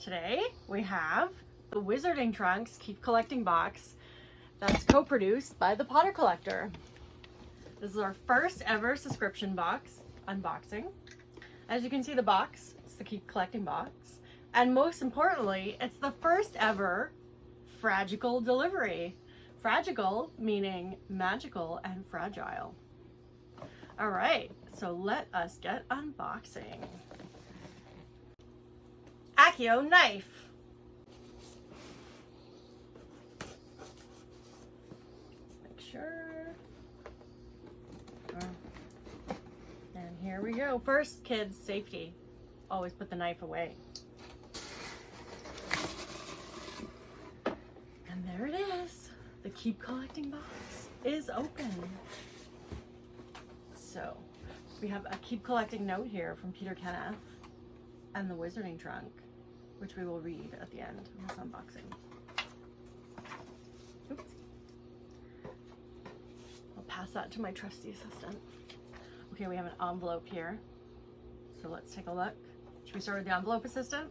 Today we have the Wizarding Trunks Keep Collecting box that's co-produced by the Potter Collector. This is our first ever subscription box unboxing. As you can see, the box, it's the Keep Collecting box. And most importantly, it's the first ever Fragical delivery. Fragical meaning magical and fragile. All right, so let us get unboxing. Accio knife. Make sure. And here we go. First, kids, safety. Always put the knife away. And there it is. The Keep Collecting box is open. So we have a Keep Collecting note here from Peter Kenneth and the Wizarding Trunk, which we will read at the end of this unboxing. Oops. I'll pass that to my trusty assistant. Okay, we have an envelope here. So let's take a look. Should we start with the envelope, assistant?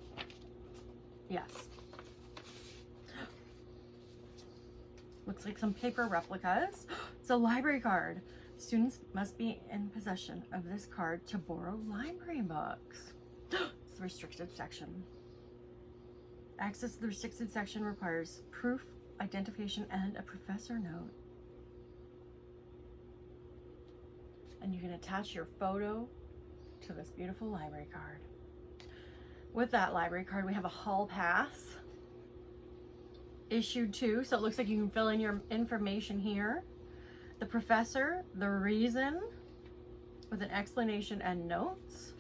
Yes. Looks like some paper replicas. It's a library card. Students must be in possession of this card to borrow library books. It's the restricted section. Access to the restricted section requires proof, identification, and a professor note. And you can attach your photo to this beautiful library card. With that library card, we have a hall pass. Issued to, so it looks like you can fill in your information here. The professor, the reason, with an explanation and notes.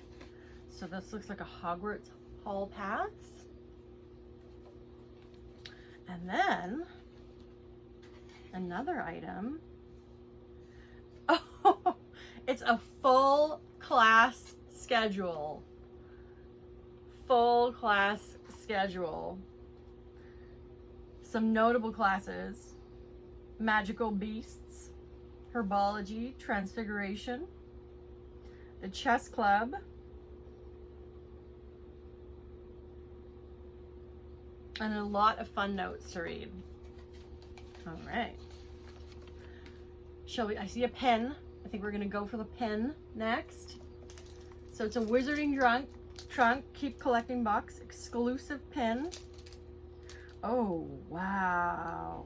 So this looks like a Hogwarts hall pass. And then another item. Oh, it's a full class schedule. Full class schedule. Some notable classes: Magical Beasts, Herbology, Transfiguration, the Chess Club, and a lot of fun notes to read. All right. Shall we? I see a pen. I think we're gonna go for the pen next. So it's a Wizarding Trunk Keep Collecting box exclusive pen. Oh, wow.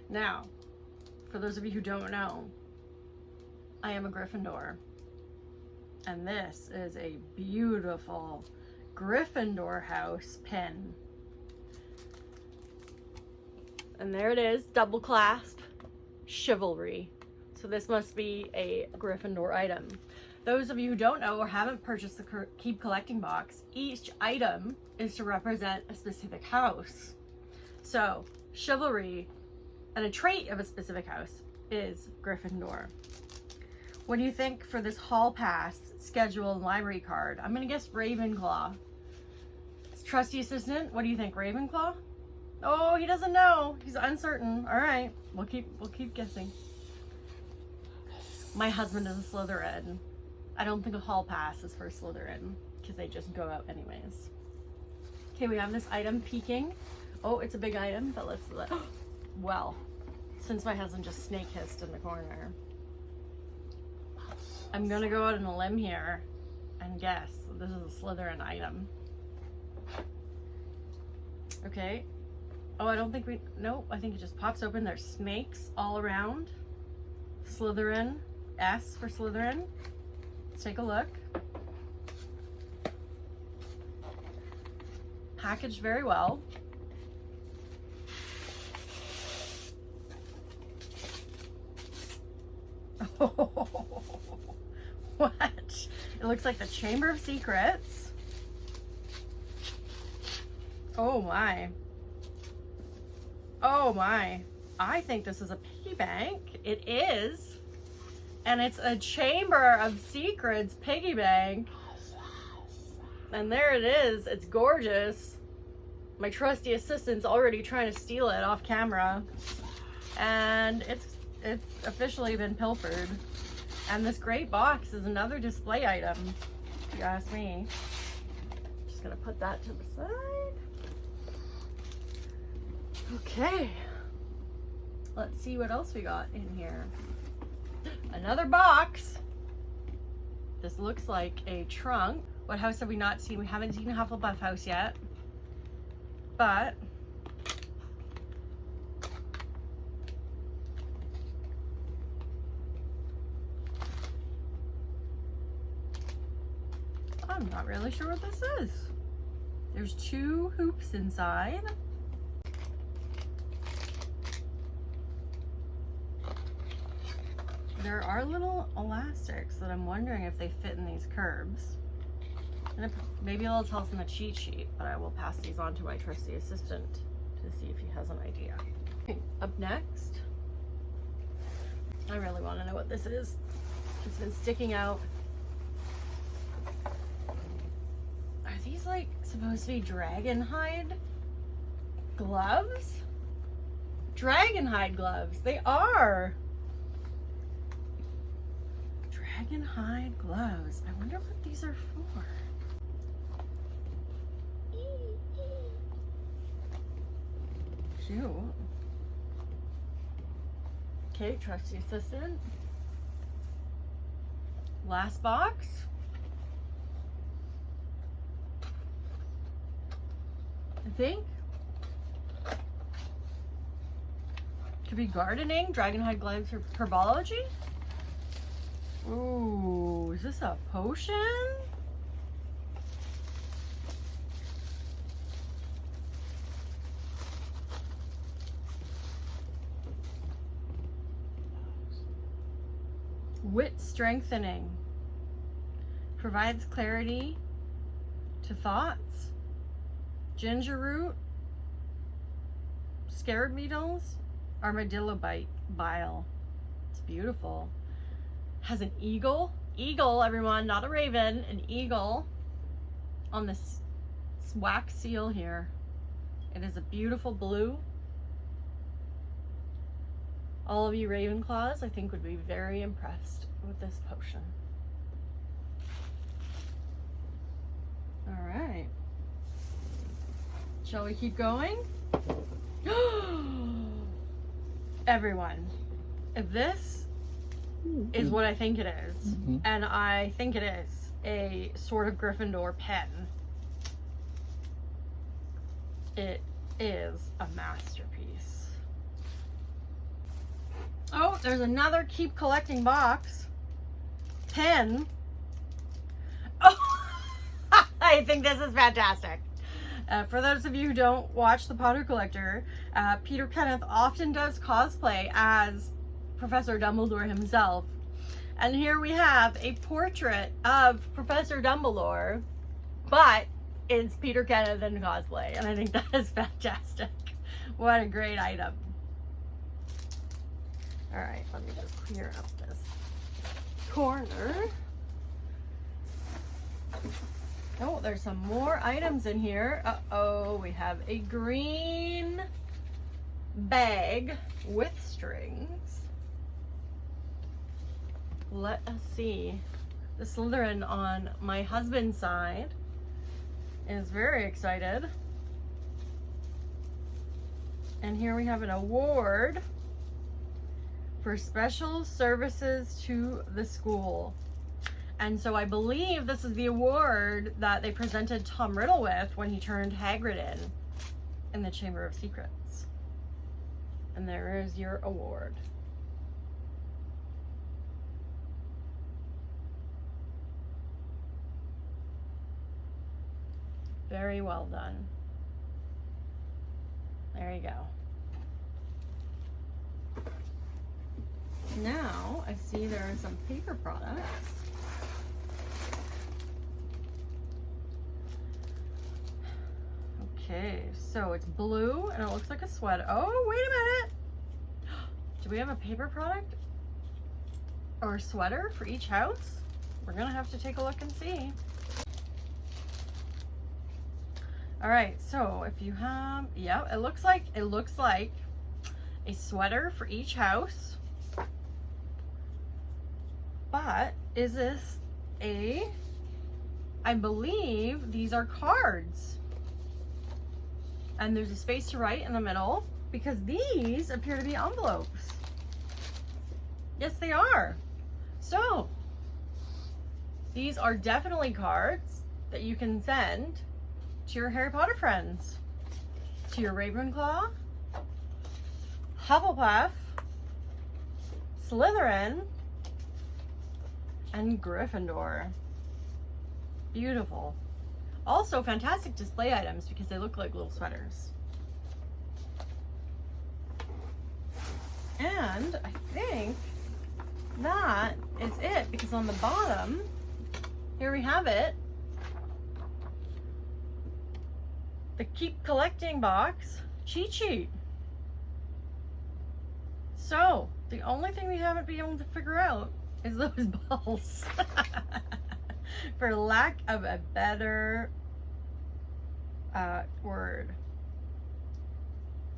Now, for those of you who don't know, I am a Gryffindor. And this is a beautiful Gryffindor house pin. And there it is, double clasp, chivalry. So this must be a Gryffindor item. Those of you who don't know or haven't purchased the Keep Collecting box, each item is to represent a specific house. So chivalry and a trait of a specific house is Gryffindor. What do you think for this hall pass, schedule, and library card? I'm gonna guess Ravenclaw. Trusty assistant, what do you think? Ravenclaw? Oh, he doesn't know. He's uncertain. All right, we'll keep guessing. My husband is a Slytherin. I don't think a hall pass is for Slytherin because they just go out anyways. Okay, we have this item peeking. Oh, it's a big item, but let's let. Well, since my husband just snake hissed in the corner, I'm gonna go out on a limb here and guess this is a Slytherin item. Okay. Oh, I don't think we. Nope. I think it just pops open. There's snakes all around. Slytherin. S for Slytherin. Let's take a look. Packaged very well. Oh, what? It looks like the Chamber of Secrets. Oh my. Oh my. I think this is a piggy bank. It is. And it's a Chamber of Secrets piggy bank. And there it is. It's gorgeous. My trusty assistant's already trying to steal it off camera. And it's officially been pilfered. And this great box is another display item, if you ask me. Just just gonna put that to the side. Okay. Let's see what else we got in here. Another box. This looks like a trunk. What house have we not seen? We haven't seen Hufflepuff house yet. But I'm not really sure what this is. There's 2 hoops inside. There are little elastics that I'm wondering if they fit in these curbs. And maybe it'll tell us in the cheat sheet, but I will pass these on to my trusty assistant to see if he has an idea. Okay, up next, I really want to know what this is. It's been sticking out. Are these like supposed to be dragon hide gloves? Dragon hide gloves. They are. Dragon hide gloves. I wonder what these are for. Cute. Okay, trusty assistant. Last box. I think. Could be gardening, dragon hide gloves, or herbology. Ooh, is this a potion? Wit strengthening. Provides clarity to thoughts. Ginger root. Scared beetles. Armadillo bile. It's beautiful. Has an eagle. Eagle, everyone, not a raven. An eagle on this wax seal here. It is a beautiful blue. All of you Ravenclaws, I think, would be very impressed with this potion. All right. Shall we keep going? Everyone, if this is what I think it is, and I think it is a Sword of Gryffindor pen, it is a masterpiece. Oh, there's another Keep Collecting box. Pen. Oh, I think this is fantastic. For those of you who don't watch The Potter Collector, Peter Kenneth often does cosplay as Professor Dumbledore himself. And here we have a portrait of Professor Dumbledore, but it's Peter Kenneth in cosplay. And I think that is fantastic. What a great item. All right, let me just clear up this corner. Oh, there's some more items in here. Uh-oh, we have a green bag with strings. Let us see. The Slytherin on my husband's side is very excited. And here we have an award for special services to the school. And so I believe this is the award that they presented Tom Riddle with when he turned Hagrid in the Chamber of Secrets. And there is your award. Very well done. There you go. Now I see there are some paper products. Okay, so it's blue and it looks like a sweater. Oh, wait a minute. Do we have a paper product or a sweater for each house? We're gonna have to take a look and see. All right, so if you have, yeah, it looks like a sweater for each house. But is this a I believe these are cards. And there's a space to write in the middle because these appear to be envelopes. Yes, they are. So, these are definitely cards that you can send to your Harry Potter friends, to your Ravenclaw, Hufflepuff, Slytherin, and Gryffindor. Beautiful. Also fantastic display items because they look like little sweaters. And I think that is it, because on the bottom, here we have it. The Keep Collecting box cheat sheet. So, the only thing we haven't been able to figure out is those balls. For lack of a better word.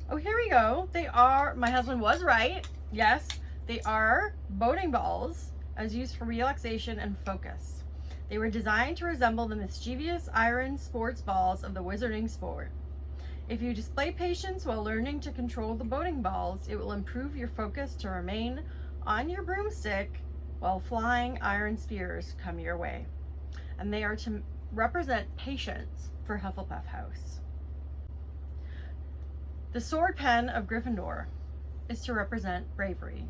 Oh, here we go. They are, my husband was right. Yes, they are boating balls as used for relaxation and focus. They were designed to resemble the mischievous iron sports balls of the wizarding sport. If you display patience while learning to control the boating balls, it will improve your focus to remain on your broomstick while flying iron spears come your way. And they are to represent patience for Hufflepuff House. The sword pen of Gryffindor is to represent bravery.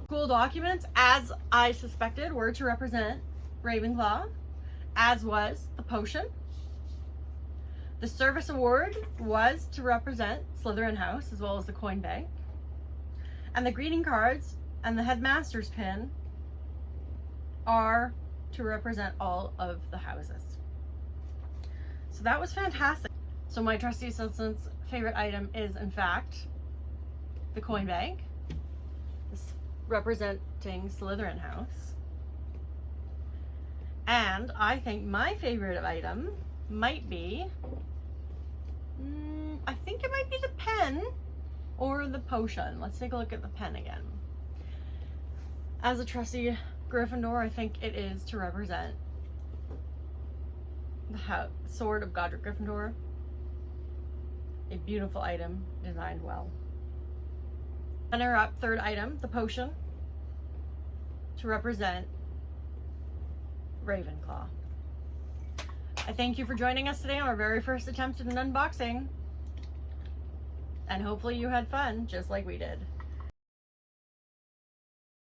School documents, as I suspected, were to represent Ravenclaw, as was the potion. The service award was to represent Slytherin House, as well as the coin bank. And the greeting cards and the headmaster's pin are to represent all of the houses. So that was fantastic. So my trusty assistant's favorite item is, in fact, the coin bank, representing Slytherin House. And I think my favorite item might be, I think it might be the pen or the potion. Let's take a look at the pen again. As a trusty Gryffindor, I think it is to represent the sword of Godric Gryffindor. A beautiful item, designed well. Runner-up, third item, the potion, to represent Ravenclaw. I thank you for joining us today on our very first attempt at an unboxing. And hopefully you had fun, just like we did.